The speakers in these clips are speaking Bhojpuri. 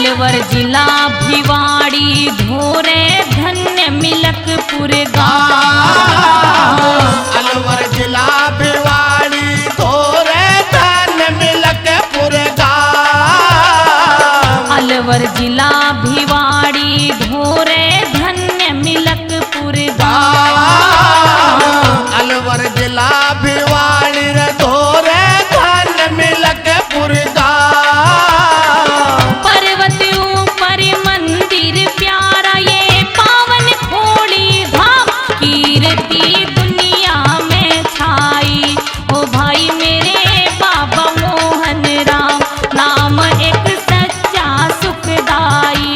अलवर जिला भिवाड़ी धोरे धन्य मिलकपुर गाँव। अलवर जिला भिवाड़ी धोरे धन्य मिलकपुर गाँव। अलवर जिला भिवाड़ी धोरे धन्य मिलकपुर गाँव। अलवर जिला भिवाड़ी धोरे धन्य मिलकपुर गाँव। पर्वत ऊपर मंदिर प्यारा ये पावन खोड़ी धाम कीर्ति दुनिया में छाई। ओ भाई मेरे बाबा मोहन राम नाम एक सच्चा सुखदाई।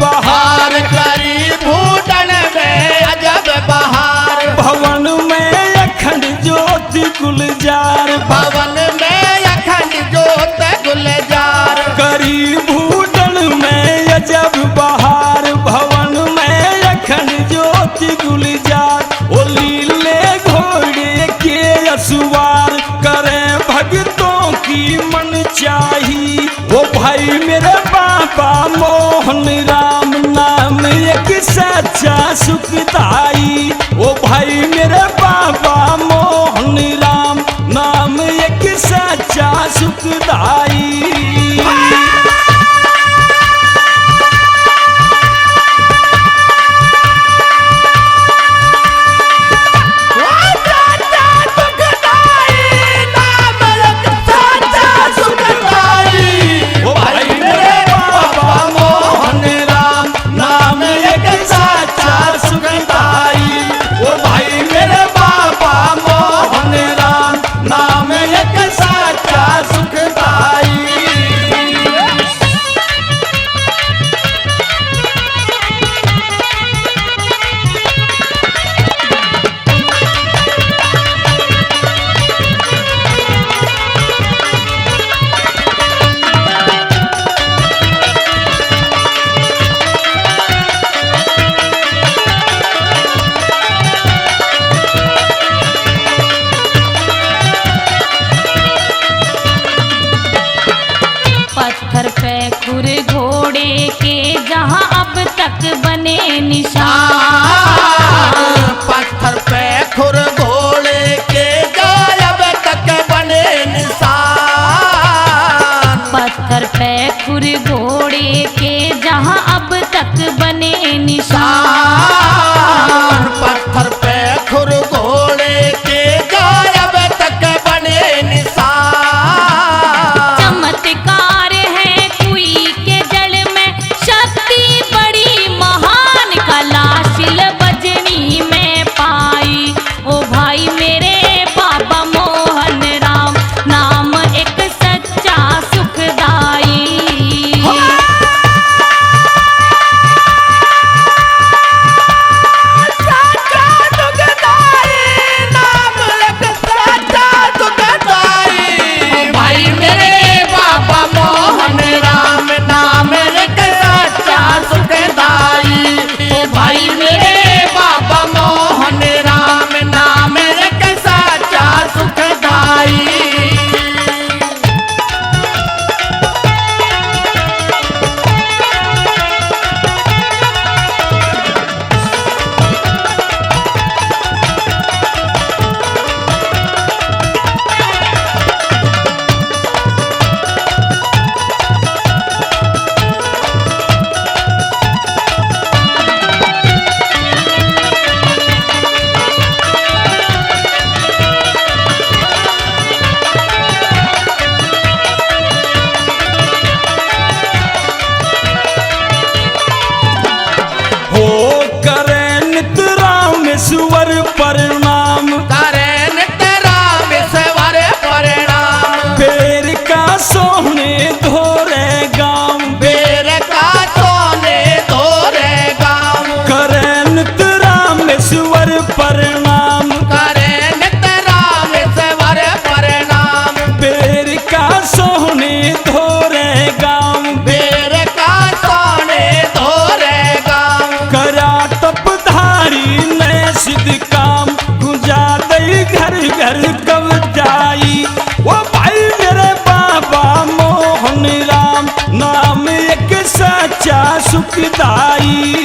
बहार करी भूटन में अजब बहार। भवन में अखंड ज्योति गुलजार। भवन में अखंड ज्योति गुलजार। करी भूटन में अजब बहार। भवन में अखंड ज्योति गुलजार। ओ लीले घोड़े के असवार करें भक्तों की मन चाही। ओ भाई मेरे बाबा मोहन राम नाम एक सच्चा सुखदाई। ओ भाई मेरे बाबा मोहन राम नाम एक सच्चा सुखदाई। सुखदाई